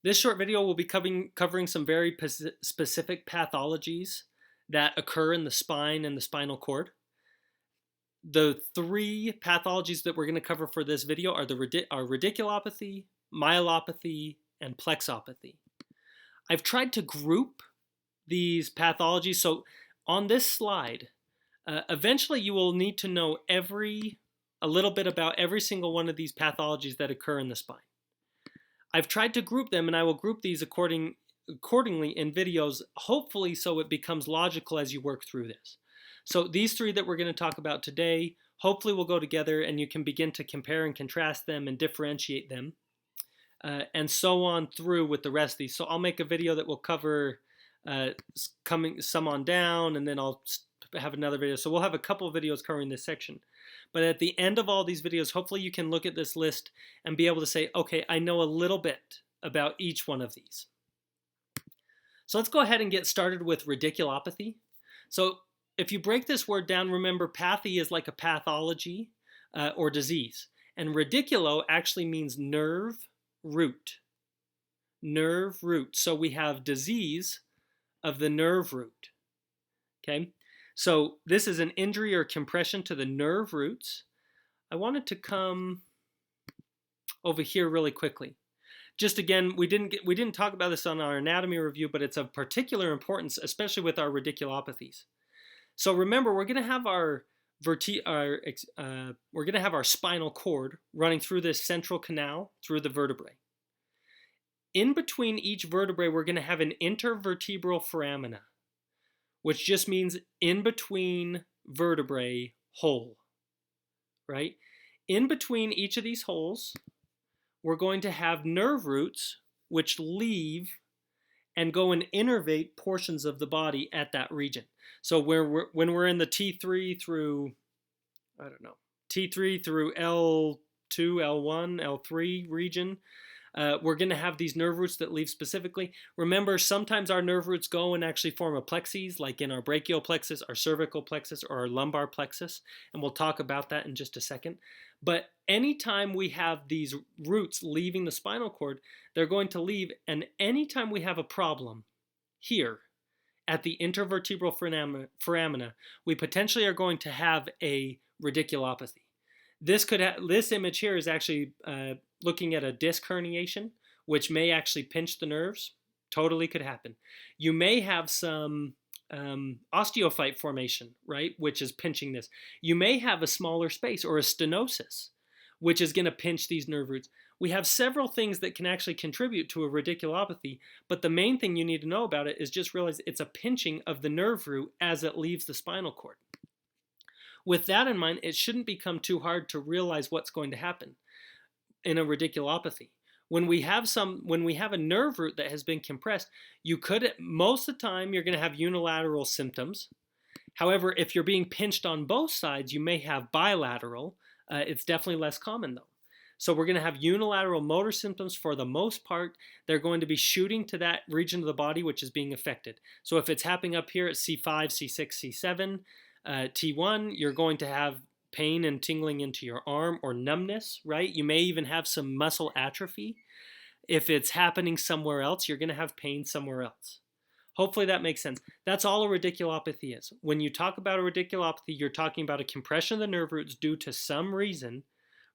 This short video will be covering some very specific pathologies that occur in the spine and the spinal cord. The three pathologies that we're going to cover for this video are radiculopathy, myelopathy, and plexopathy. I've tried to group these pathologies, so on this slide, eventually you will need to know a little bit about every single one of these pathologies that occur in the spine. I've tried to group them, and I will group these accordingly in videos, hopefully so it becomes logical as you work through this. So these three that we're going to talk about today, hopefully will go together and you can begin to compare and contrast them and differentiate them, and so on through with the rest of these. So I'll make a video that will cover some on down, and then I'll have another video. So we'll have a couple of videos covering this section. But at the end of all these videos, hopefully you can look at this list and be able to say, okay, I know a little bit about each one of these. So let's go ahead and get started with radiculopathy. So if you break this word down, remember pathy is like a pathology or disease. And radiculo actually means nerve root. Nerve root. So we have disease of the nerve root. Okay? So this is an injury or compression to the nerve roots. I wanted to come over here really quickly. Just again, we didn't talk about this on our anatomy review, but it's of particular importance, especially with our radiculopathies. So remember, we're going to have our spinal cord running through this central canal through the vertebrae. In between each vertebrae, we're going to have an intervertebral foramina, which just means in between vertebrae hole, right? In between each of these holes, we're going to have nerve roots which leave and go and innervate portions of the body at that region. So when we're in the T3 through, T3 through L2, L1, L3 region, we're going to have these nerve roots that leave specifically. Remember, sometimes our nerve roots go and actually form a plexus, like in our brachial plexus, our cervical plexus, or our lumbar plexus, and we'll talk about that in just a second. But anytime we have these roots leaving the spinal cord, they're going to leave, and anytime we have a problem here at the intervertebral foramina, we potentially are going to have a radiculopathy. This image here is actually looking at a disc herniation, which may actually pinch the nerves. Totally could happen. You may have some osteophyte formation, right, which is pinching this. You may have a smaller space or a stenosis, which is going to pinch these nerve roots. We have several things that can actually contribute to a radiculopathy, but the main thing you need to know about it is just realize it's a pinching of the nerve root as it leaves the spinal cord. With that in mind, it shouldn't become too hard to realize what's going to happen in a radiculopathy. When we have a nerve root that has been compressed, most of the time you're going to have unilateral symptoms. However, if you're being pinched on both sides, you may have bilateral. It's definitely less common though. So we're going to have unilateral motor symptoms for the most part. They're going to be shooting to that region of the body which is being affected. So if it's happening up here at C5, C6, C7, T1, you're going to have pain and tingling into your arm or numbness, right? You may even have some muscle atrophy. If it's happening somewhere else, you're going to have pain somewhere else. Hopefully that makes sense. That's all a radiculopathy is. When you talk about a radiculopathy, you're talking about a compression of the nerve roots due to some reason,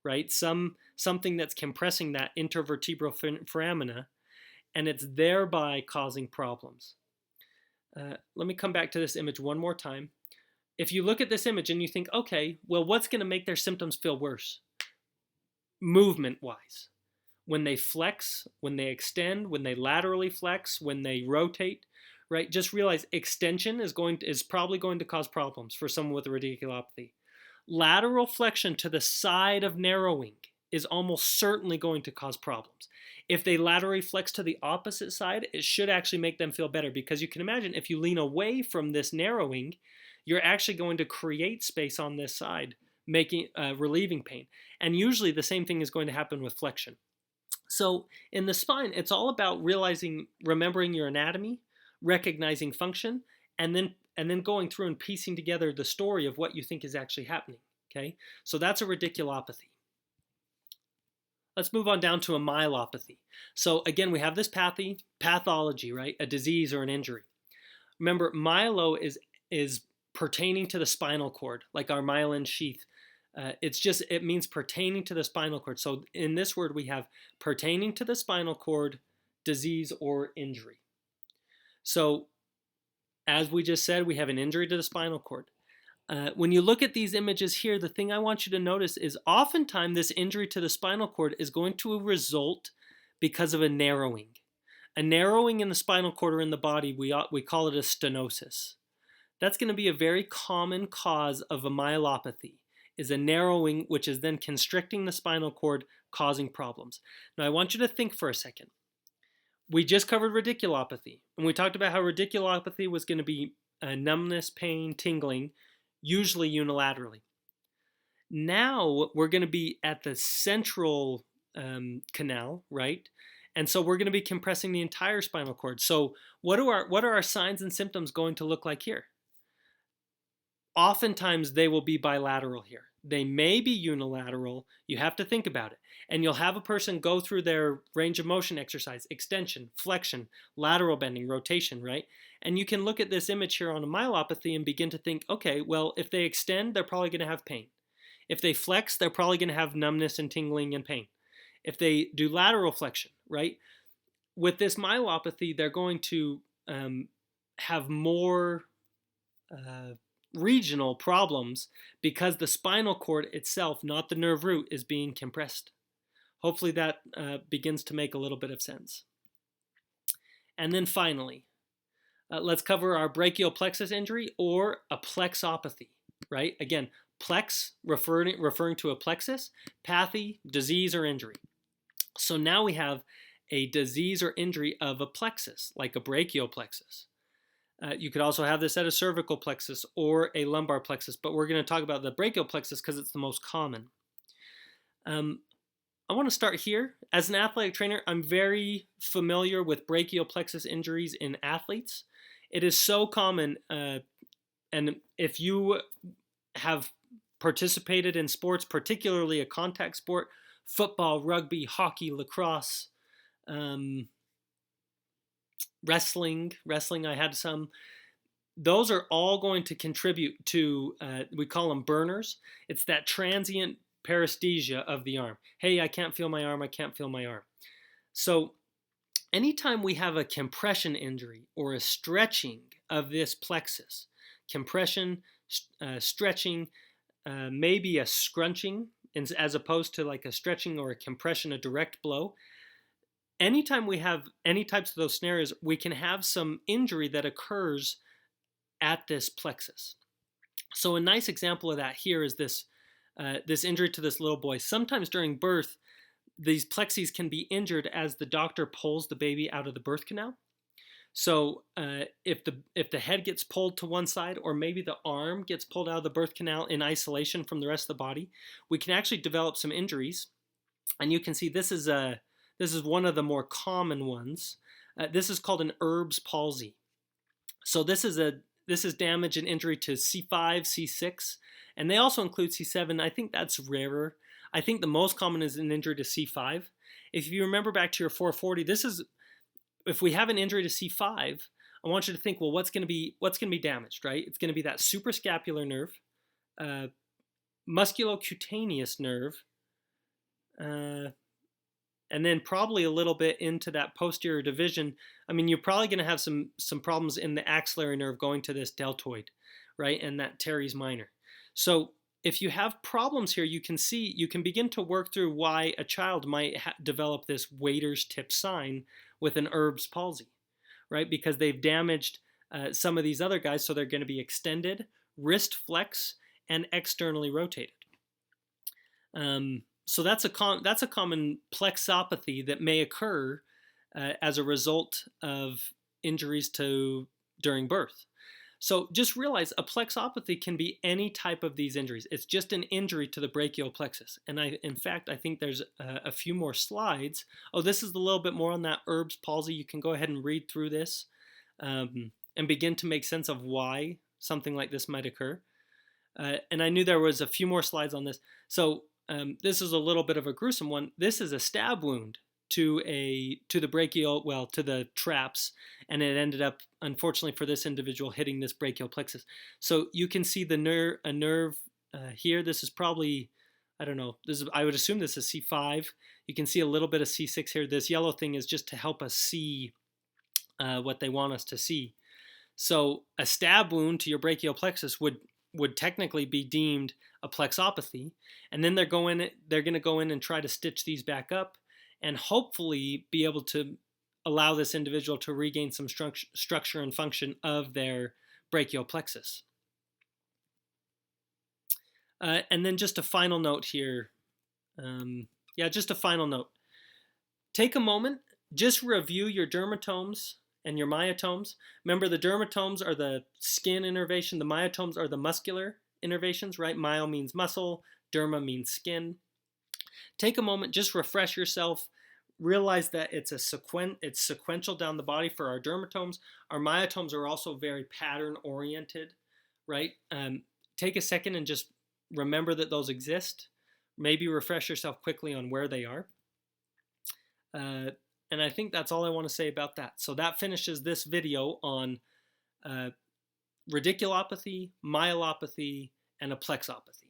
right? Something that's compressing that intervertebral foramina, and it's thereby causing problems. Let me come back to this image one more time. If you look at this image and you think, okay, well, what's going to make their symptoms feel worse? Movement-wise. When they flex, when they extend, when they laterally flex, when they rotate, right? Just realize extension is probably going to cause problems for someone with a radiculopathy. Lateral flexion to the side of narrowing is almost certainly going to cause problems. If they laterally flex to the opposite side, it should actually make them feel better, because you can imagine if you lean away from this narrowing, you're actually going to create space on this side, relieving pain. And usually the same thing is going to happen with flexion. So in the spine, it's all about remembering your anatomy, recognizing function, and then going through and piecing together the story of what you think is actually happening. Okay, so that's a radiculopathy. Let's move on down to a myelopathy. So again, we have this pathology, right? A disease or an injury. Remember, myelo is pertaining to the spinal cord, like our myelin sheath. It means pertaining to the spinal cord. So in this word, we have pertaining to the spinal cord, disease or injury. So as we just said, we have an injury to the spinal cord. When you look at these images here, the thing I want you to notice is oftentimes this injury to the spinal cord is going to result because of a narrowing. A narrowing in the spinal cord or in the body, we call it a stenosis. That's going to be a very common cause of a myelopathy, is a narrowing which is then constricting the spinal cord, causing problems. Now I want you to think for a second. We just covered radiculopathy, and we talked about how radiculopathy was going to be numbness, pain, tingling, usually unilaterally. Now we're going to be at the central canal, right? And so we're going to be compressing the entire spinal cord. So what are our signs and symptoms going to look like here? Oftentimes they will be bilateral here. They may be unilateral. You have to think about it. And you'll have a person go through their range of motion exercise, extension, flexion, lateral bending, rotation, right? And you can look at this image here on a myelopathy and begin to think, okay, well, if they extend, they're probably going to have pain. If they flex, they're probably going to have numbness and tingling and pain. If they do lateral flexion, right? With this myelopathy, they're going to have more regional problems because the spinal cord itself, not the nerve root, is being compressed. Hopefully that begins to make a little bit of sense. And then finally, let's cover our brachial plexus injury or a plexopathy, right? Again, plex referring to a plexus, pathy, disease or injury. So now we have a disease or injury of a plexus, like a brachial plexus. You could also have this at a cervical plexus or a lumbar plexus, but we're going to talk about the brachial plexus because it's the most common. I want to start here. As an athletic trainer, I'm very familiar with brachial plexus injuries in athletes. It is so common, and if you have participated in sports, particularly a contact sport, football, rugby, hockey, lacrosse, wrestling, I had some. Those are all going to contribute to, we call them burners. It's that transient paresthesia of the arm. Hey, I can't feel my arm, I can't feel my arm. So anytime we have a compression injury or a stretching of this plexus, compression, stretching, maybe a scrunching, as opposed to like a stretching or a compression, a direct blow. Anytime we have any types of those scenarios, we can have some injury that occurs at this plexus. So a nice example of that here is this injury to this little boy. Sometimes during birth, these plexes can be injured as the doctor pulls the baby out of the birth canal. So if the head gets pulled to one side, or maybe the arm gets pulled out of the birth canal in isolation from the rest of the body, we can actually develop some injuries. And you can see this is one of the more common ones. This is called an Erb's palsy. So this is damage and injury to C5, C6, and they also include C7. I think that's rarer. I think the most common is an injury to C5. If you remember back to your 440, if we have an injury to C5, I want you to think, well, what's going to be damaged, right? It's going to be that suprascapular nerve, musculocutaneous nerve, and then probably a little bit into that posterior division. I mean, you're probably going to have some problems in the axillary nerve going to this deltoid, right, and that teres minor. So if you have problems here, you can begin to work through why a child might develop this waiter's tip sign with an Erb's palsy, right? Because they've damaged some of these other guys, so they're going to be extended, wrist flex, and externally rotated. So that's a common plexopathy that may occur as a result of injuries during birth. So just realize a plexopathy can be any type of these injuries. It's just an injury to the brachial plexus. And in fact, I think there's a few more slides. Oh, this is a little bit more on that Erb's palsy. You can go ahead and read through this and begin to make sense of why something like this might occur. And I knew there was a few more slides on this. So this is a little bit of a gruesome one. This is a stab wound to the brachial, well, to the traps, and it ended up, unfortunately for this individual, hitting this brachial plexus. So you can see a nerve here. This is probably, I don't know, I would assume this is C5. You can see a little bit of C6 here. This yellow thing is just to help us see what they want us to see. So a stab wound to your brachial plexus would technically be deemed a plexopathy, and then they're going to go in and try to stitch these back up, and hopefully be able to allow this individual to regain some structure and function of their brachial plexus. And then just a final note here. Just a final note. Take a moment, just review your dermatomes and your myotomes. Remember, the dermatomes are the skin innervation, the myotomes are the muscular innervations, right? Myo means muscle, derma means skin. Take a moment, just refresh yourself. Realize that it's sequential down the body for our dermatomes. Our myotomes are also very pattern oriented, right? Take a second and just remember that those exist. Maybe refresh yourself quickly on where they are. And I think that's all I want to say about that. So that finishes this video on radiculopathy, myelopathy, and a plexopathy.